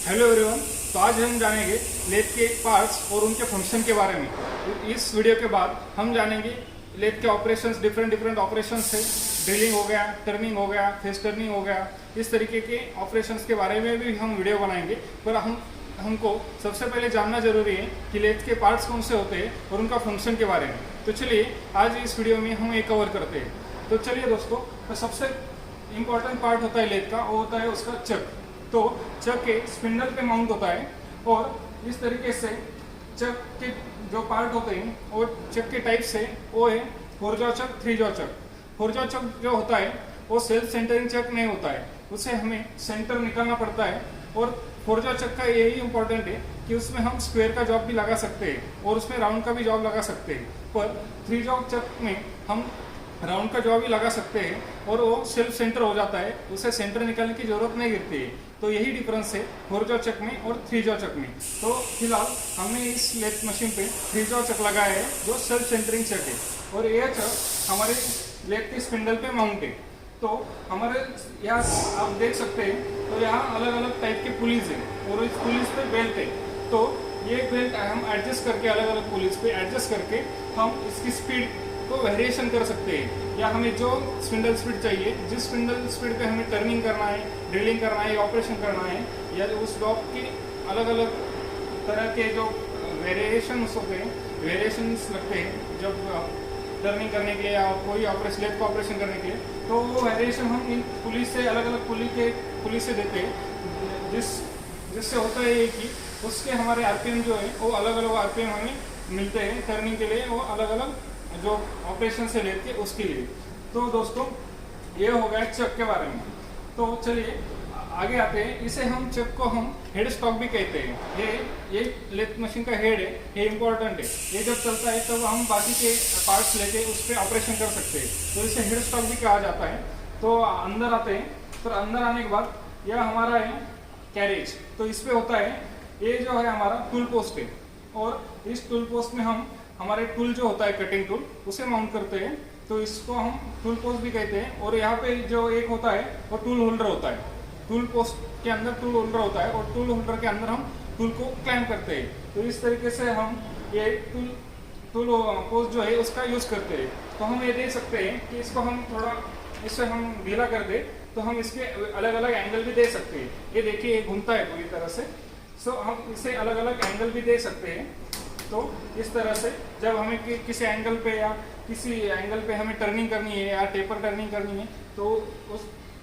Hello everyone. तो आज हम जानेंगे लेथ के पार्ट्स और उनके फंक्शन के बारे में। इस वीडियो के बाद हम जानेंगे लेथ के ऑपरेशंस, डिफरेंट ऑपरेशंस है। ड्रिलिंग हो गया, टर्निंग हो गया, फेस टर्निंग हो गया, इस तरीके के ऑपरेशंस के बारे में भी हम वीडियो बनाएंगे। पर हमको सबसे पहले जानना जरूरी है कि लेथ के पार्ट्स कौन से होते हैं और उनका फंक्शन के बारे में। तो चलिए आज इस वीडियो में हम ये कवर करते हैं। तो चलिए दोस्तों, तो सबसे इम्पॉर्टेंट पार्ट होता है लेथ का, वो होता है उसका चक। तो चक के स्पिंडल पे माउंट होता है और इस तरीके से चक के जो पार्ट होते हैं वो चक के टाइप से वो है 4 जॉ चक, 3 जॉ चक। 4 जॉ चक जो होता है वो सेल्फ सेंटरिंग चक नहीं होता है, उसे हमें सेंटर निकालना पड़ता है। और 4 जॉ चक का यही इंपॉर्टेंट है कि उसमें हम स्क्वायर का जॉब भी लगा सकते हैं और उसमें राउंड का भी जॉब लगा सकते हैं। पर 3 जॉ चक में हम राउंड का जॉब भी लगा सकते हैं और वो सेल्फ सेंटर हो जाता है, उसे सेंटर निकालने की जरूरत नहीं गिरती है। तो यही डिफरेंस है 4 जॉ चक में और 3 जॉ चक में। तो फिलहाल हमने इस लेथ मशीन पे 3 जॉ चक लगाया है जो सेल्फ सेंटरिंग चक है और यह चक हमारे लेथ के स्पिंडल पे माउंट है। तो हमारे यहाँ आप देख सकते हैं, तो यहाँ अलग अलग टाइप के पुलीज है और इस पुलिस पे बेल्ट है। तो ये बेल्ट हम एडजस्ट करके अलग अलग पुलिस पे एडजस्ट करके हम इसकी स्पीड को वेरिएशन कर सकते हैं, या हमें जो स्पिंडल स्पीड चाहिए, जिस स्पिंडल स्पीड पे हमें टर्निंग करना है, ड्रिलिंग करना है, ऑपरेशन करना है, या उस जॉब की अलग अलग तरह के जो वेरिएशंस होते हैं, वेरिएशंस लगते हैं जब टर्निंग करने के लिए या कोई ऑपरेशन लेथ का ऑपरेशन करने के लिए, तो वो वेरिएशन हम इन पुलिस से अलग अलग पुलिस से देते हैं, जिससे होता है कि उसके हमारे आरपीएम जो है वो अलग अलग आरपीएम हमें मिलते हैं टर्निंग के लिए, वो अलग अलग जो ऑपरेशन से लेते हैं उसके लिए। तो दोस्तों ये हो गया चक के बारे में। तो चलिए आगे आते हैं। इसे हम चक को हम हेड स्टॉक भी कहते हैं। ये लेथ मशीन का हेड है, ये इंपॉर्टेंट है। ये जब चलता है तब हम बाकी के पार्ट्स लेके उस पर ऑपरेशन कर सकते हैं, तो इसे हेड स्टॉक भी कहा जाता है। तो अंदर आते हैं। तो अंदर आने के बाद यह हमारा है कैरेज। तो इस पे होता है, ये जो है हमारा टूल पोस्ट है और इस टूल पोस्ट में हम हमारे टूल जो होता है कटिंग टूल उसे माउंट करते हैं। तो इसको हम टूल पोस्ट भी कहते हैं। और यहाँ पे जो एक होता है वो टूल होल्डर होता है। टूल पोस्ट के अंदर टूल होल्डर होता है और टूल होल्डर के अंदर हम टूल को क्लैम्प करते हैं। तो इस तरीके से हम ये टूल पोस्ट जो है उसका यूज करते हैं। तो हम ये देख सकते हैं कि इसको हम थोड़ा इससे हम ढीला कर दे तो हम इसके अलग अलग एंगल भी दे सकते हैं। ये देखिए ये घूमता है पूरी तरह से। सो हम इसे अलग अलग एंगल भी दे सकते हैं। तो इस तरह से जब हमें किसी एंगल पे या किसी एंगल पे हमें टर्निंग करनी है या टेपर टर्निंग करनी है, तो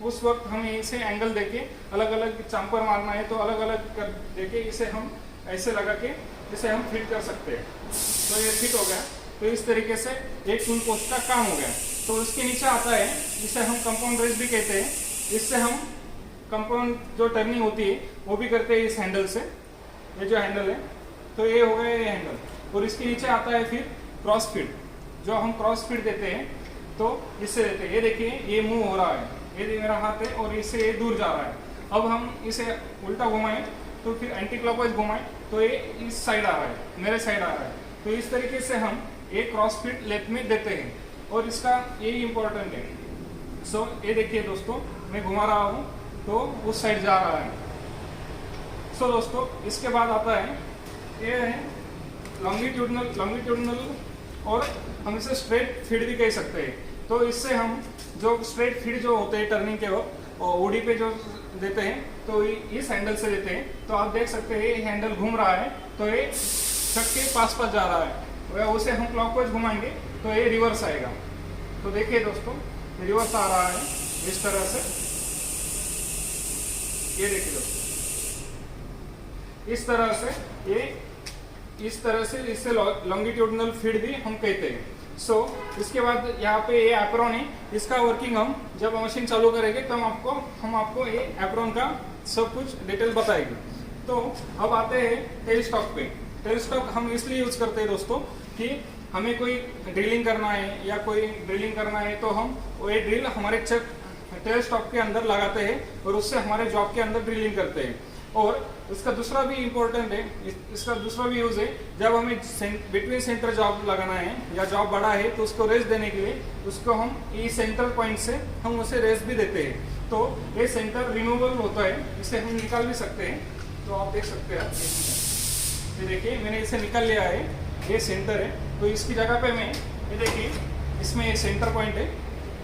उस वक्त हमें इसे एंगल देके अलग अलग चांपर मारना है तो अलग अलग कर देके इसे हम ऐसे लगा के इसे हम फिट कर सकते हैं। तो ये फिट हो गया। तो इस तरीके से एक टूल पोस्ट का काम हो गया। तो उसके नीचे आता है, इसे हम कंपाउंड रेस भी कहते हैं। इससे हम कंपाउंड जो टर्निंग होती है वो भी करते हैं इस हैंडल से। ये जो हैंडल है, तो ये हो गया ये हैंडल। और इसके नीचे आता है फिर क्रॉस फीड, जो हम क्रॉस फीड देते हैं तो इससे देते हैं। ये देखिए ये मूव हो रहा है, ये मेरा हाथ है और इससे ये दूर जा रहा है। अब हम इसे उल्टा घुमाएं तो फिर एंटी क्लॉकवाइज घुमाएं तो ये इस साइड आ रहा है, मेरे साइड आ रहा है। तो इस तरीके से हम ये क्रॉस फीड लेथ में देते हैं और इसका यही इंपॉर्टेंट है। सो ये देखिए दोस्तों, मैं घुमा रहा हूँ तो उस साइड जा रहा है। सो दोस्तों इसके बाद आता है ये है लॉन्गिट्यूडनल और हम इसे स्ट्रेट फीड भी कह सकते हैं। तो इससे हम जो स्ट्रेट फीड जो होते हैं टर्निंग के वक्त ओडी पे जो देते हैं तो इस हैंडल से देते हैं। तो आप देख सकते हैं ये हैंडल घूम रहा है तो ये चक के पास जा रहा है, उसे हम क्लॉकवाइज घुमाएंगे तो ये रिवर्स आएगा। तो देखिए दोस्तों रिवर्स आ रहा है इस तरह से। ये देखिए दोस्तों इस तरह से इससे लॉन्गिट्यूडनल फीड भी हम कहते हैं। सो इसके बाद यहाँ पे ये एप्रोन है, इसका वर्किंग हम जब मशीन चालू करेंगे तब हम आपको ये एप्रोन का सब कुछ डिटेल बताएंगे। तो अब आते हैं टेल स्टॉक पे। टेल स्टॉक हम इसलिए यूज करते हैं दोस्तों कि हमें कोई ड्रिलिंग करना है या कोई ड्रिलिंग करना है तो हम ये ड्रिल हमारे चक टेल स्टॉक के अंदर लगाते हैं और उससे हमारे जॉब के अंदर ड्रिलिंग करते हैं। और इसका दूसरा भी इम्पोर्टेंट है, इसका दूसरा भी यूज है, जब हमें बिटवीन सेंटर जॉब लगाना है या जॉब बड़ा है तो उसको रेस देने के लिए उसको हम ई सेंटर पॉइंट से हम उसे रेस भी देते हैं। तो ये सेंटर रिमूवेबल होता है, इसे हम निकाल भी सकते हैं। तो आप देख सकते हैं। ये देखिए मैंने इसे निकाल लिया है, ये सेंटर है। तो इसकी जगह पे मैं ये देखिए इसमें ये सेंटर पॉइंट है।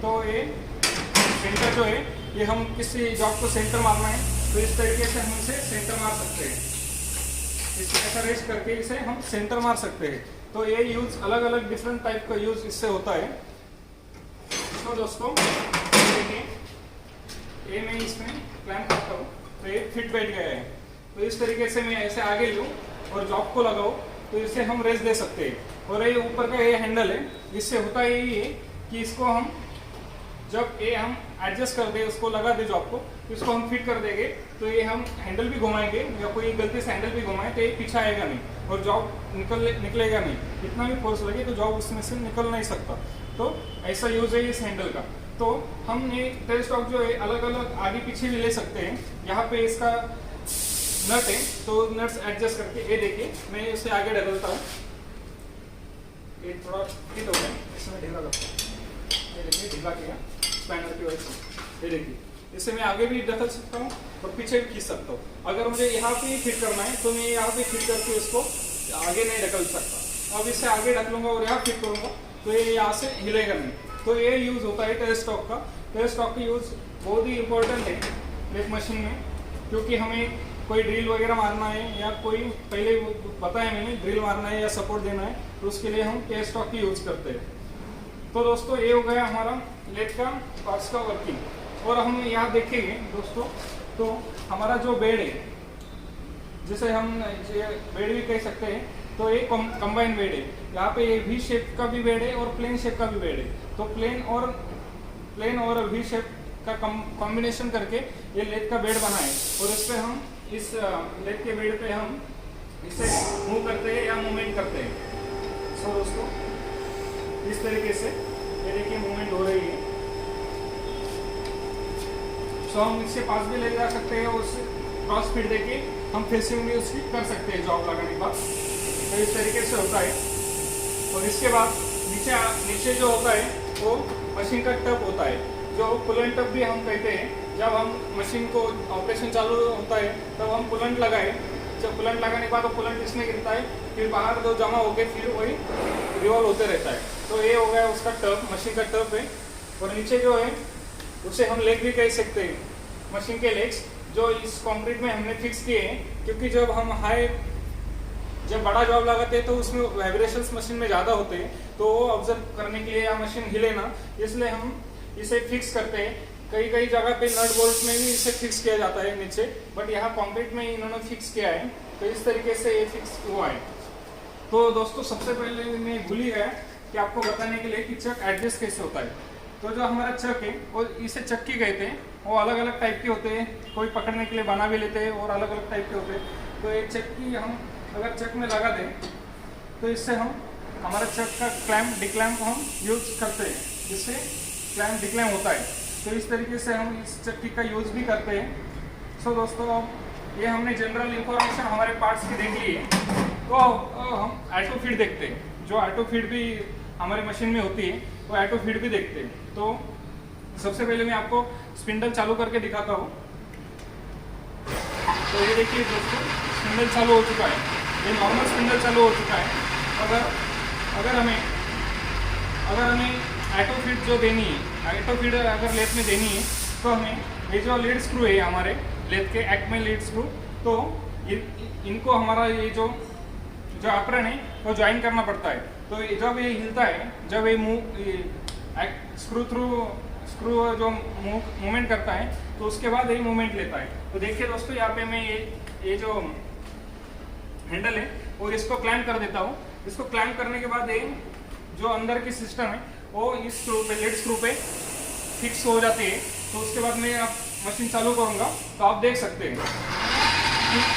तो ये सेंटर जो है ये हम किसी जॉब को सेंटर मारना है तो इस तरीके से हम इसे सेंटर मार सकते हैं। इसे ऐसा रेस्ट करके इसे हम सेंटर मार सकते हैं। तो ये यूज अलग अलग डिफरेंट टाइप का यूज इससे होता है। तो दोस्तों देखिए ये मैं इसमें प्लान करता हूँ तो ये फिट बैठ गया है। तो इस तरीके से मैं ऐसे आगे लूँ और जॉब को लगाऊँ तो इसे हम रेस्ट दे सकते हैं। और ये ऊपर का ये हैंडल है, इससे होता यही है कि इसको हम जब ये हम एडजस्ट कर दे, उसको लगा दे जॉब को, इसको हम फिट कर देंगे तो ये हम हैंडल भी घुमाएंगे या कोई गलती से हैंडल भी घुमाए तो ये पीछे आएगा नहीं और जॉब निकलेगा नहीं। कितना भी फोर्स लगे तो जॉब उसमें से निकल नहीं सकता। तो ऐसा यूज है इस हैंडल का। तो हम ये टेल स्टॉक जो है अलग अलग आगे पीछे भी ले सकते हैं। यहाँ पे इसका नट है तो नट्स एडजस्ट करके ये देखिए मैं इसे आगे डालता हूँ। ये थोड़ा फिट हो गया, इसमें ढीला करता हूँ। ये देखिए ढीला किया स्पैनर की वजह से। ये देखिए इससे मैं आगे भी ढकल सकता हूँ और पीछे भी खींच सकता हूँ। अगर मुझे यहाँ पे फिट करना है तो मैं यहाँ पे फिट करके इसको आगे नहीं ढकल सकता। अब इससे आगे ढकलूंगा और यहाँ फिट करूंगा तो ये यहाँ से हिलेगा नहीं। तो ये यूज होता है टेल स्टॉक का। टेल स्टॉक का यूज बहुत ही इंपॉर्टेंट है एक मशीन में, क्योंकि हमें कोई ड्रिल वगैरह मारना है या कोई पहले बताया मैंने ड्रिल मारना है या सपोर्ट देना है तो उसके लिए हम टेल स्टॉक की यूज करते हैं। तो दोस्तों ये हो गया हमारा लेथ का पार्ट्स का वर्किंग। और हम यहाँ देखेंगे दोस्तों तो हमारा जो बेड है, जिसे हम बेड भी कह सकते हैं, तो ये कंबाइन बेड है। यहाँ पे ये वी शेप का भी बेड है और प्लेन शेप का भी बेड है। तो प्लेन और वी शेप का कॉम्बिनेशन करके ये लेथ का बेड बना है। और इस पे हम इस लेथ के बेड पे हम इसे मूव करते हैं या मूवमेंट करते हैं। सो दोस्तों इस तरीके से ये देखिए मूवमेंट हो रही है। सो हम इससे पास भी ले जा सकते हैं और उससे क्रॉस फिट देके हम फेसिंग भी उसकी कर सकते हैं जॉब लगाने के बाद। तो इस तरीके से होता है। और इसके बाद नीचे जो होता है वो मशीन का टब होता है, जो कुलेंट टब भी हम कहते हैं। जब हम मशीन को ऑपरेशन चालू होता है तब हम कुलेंट लगाए, जब कुलेंट लगाने के बाद वो कुलेंट इसमें गिरता है, फिर बाहर जो जमा होकर फिर वही रिवॉल्व होते रहता है। तो ये हो गया उसका टब, मशीन का टब है। और नीचे जो है उसे हम लेग भी कह सकते हैं, मशीन के लेग्स जो इस कंक्रीट में हमने फिक्स किए हैं। क्योंकि जब हम जब बड़ा जॉब लगाते हैं तो उसमें वाइब्रेशंस मशीन में ज़्यादा होते हैं, तो वो ऑब्जर्व करने के लिए या मशीन हिले ना, इसलिए हम इसे फिक्स करते हैं। कई जगह पे नट बोल्ट में भी इसे फिक्स किया जाता है नीचे, बट यहाँ कंक्रीट में इन्होंने फिक्स किया है। तो इस तरीके से ये फिक्स हुआ है। तो दोस्तों सबसे पहले मैं भूल ही गया कि आपको बताने के लिए कि चक एडजस्ट कैसे होता है। तो जो हमारा चक है वो इसे चक्की कहते हैं। वो अलग अलग टाइप के होते हैं, कोई पकड़ने के लिए बना भी लेते हैं और अलग अलग टाइप के होते हैं। तो ये चक्की हम अगर चक में लगा दें तो इससे हम हमारा चक का क्लैम्प डिक्लैम्प हम यूज करते हैं, जिससे क्लैम्प डिक्लैम्प होता है। तो इस तरीके से हम इस चक्की का यूज भी करते हैं। सो दोस्तों ये हमने जनरल इंफॉर्मेशन हमारे पार्ट्स की देख ली है। तो हम ऑटो फीड देखते हैं। जो ऑटो फीड भी हमारी मशीन में होती है वो ऑटो फीड भी देखते हैं। तो सबसे पहले मैं आपको स्पिंडल चालू करके दिखाता हूँ। तो ये देखिए दोस्तों स्पिंडल चालू हो चुका है, ये नॉर्मल स्पिंडल चालू हो चुका है। अगर हमें ऑटो फीड जो देनी है, ऑटो फीड अगर लेथ में देनी है तो हमें ये जो लीड स्क्रू है हमारे लेथ के एक्मे लीड स्क्रू, तो इनको हमारा ये जो एप्रन है वो ज्वाइन करना पड़ता है। तो जब ये हिलता है, जब ये स्क्रू जो मूवमेंट करता है तो उसके बाद ये मूवमेंट लेता है। तो देखिए दोस्तों यहाँ पे मैं ये जो हैंडल है और इसको क्लैम्प कर देता हूँ। इसको क्लैम्प करने के बाद ये जो अंदर की सिस्टम है वो इस स्क्रू पे लीड स्क्रू पे फिक्स हो जाती है। तो उसके बाद मैं अब मशीन चालू करूँगा तो आप देख सकते हैं,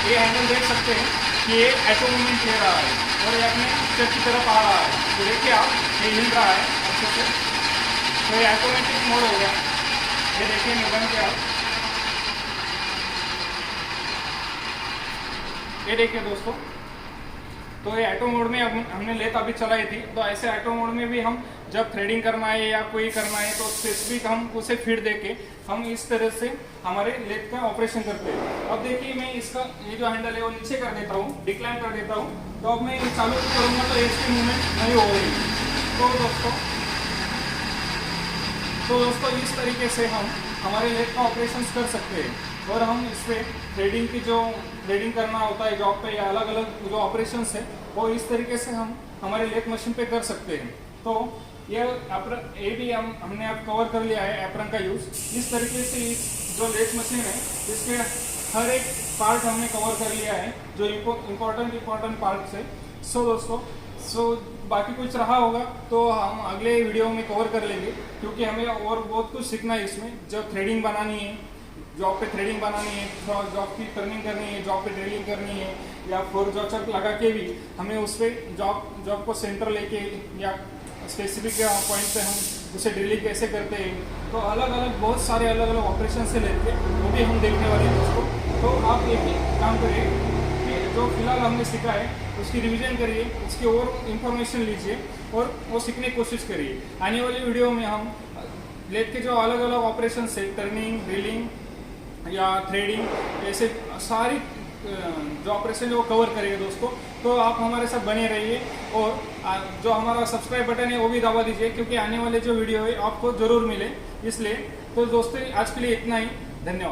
ये हैंडल देख सकते हैं कि ये ऑटो मूवमेंट ले रहा है और ये अपने चक की तरफ आ रहा है। तो देखिए आप ये हिल रहा है अच्छे से। तो ये ऑटोमेटिक मोड हो गया। ये देखिए मैं बंद किया, ये देखिए दोस्तों तो ये ऑटो मोड में हमने लेथ अभी चलाई थी, तो ऐसे ऑटो मोड में भी हम जब थ्रेडिंग करना है या कोई करना है तो स्पेसिफिक हम उसे फीड देके हम इस तरह से हमारे लेथ का ऑपरेशन करते हैं। अब देखिए मैं इसका ये जो हैंडल है वो नीचे कर देता हूँ, डिक्लाइन कर देता हूँ। तो अब मैं चालू करूँगा तो इसकी मूवमेंट नहीं हो रही। तो दोस्तों इस तरीके से हम हमारे लेथ का ऑपरेशन कर सकते हैं। और हम इससे थ्रेडिंग की जो थ्रेडिंग करना होता है जॉब पे या अलग अलग जो ऑपरेशंस है वो इस तरीके से हम हमारे लेथ मशीन पे कर सकते हैं। तो ये भी हमने अब कवर कर लिया है एप्रन का यूज़। इस तरीके से इस जो लेथ मशीन है इसके हर एक पार्ट हमने कवर कर लिया है जो इम्पोर्टेंट पार्ट है। सो बाकी कुछ रहा होगा तो हम अगले वीडियो में कवर कर लेंगे, क्योंकि हमें और बहुत कुछ सीखना है इसमें। जब थ्रेडिंग बनानी है, जॉब पे थ्रेडिंग बनानी है, जॉब की टर्निंग करनी है, जॉब पे ड्रिलिंग करनी है, या फोर जॉचर लगा के भी हमें उस पर जॉब को सेंटर लेके या स्पेसिफिक पॉइंट पे हम उसे ड्रिलिंग कैसे करते हैं। तो अलग अलग बहुत सारे अलग अलग ऑपरेशन से लेके वो भी हम देखने वाले हैं दोस्तों। तो आप एक ही काम करिए कि जो फिलहाल हमने सीखा है उसकी रिवीजन करिए, उसकी और इन्फॉर्मेशन लीजिए और वो सीखने की कोशिश करिए। आने वाली वीडियो में हम लेथ के जो अलग अलग ऑपरेशन है, टर्निंग, ड्रिलिंग या थ्रेडिंग, ऐसे सारी जो ऑपरेशन है वो कवर करेंगे दोस्तों। तो आप हमारे साथ बने रहिए और जो हमारा सब्सक्राइब बटन है वो भी दबा दीजिए, क्योंकि आने वाले जो वीडियो है आपको ज़रूर मिले इसलिए। तो दोस्तों आज के लिए इतना ही, धन्यवाद।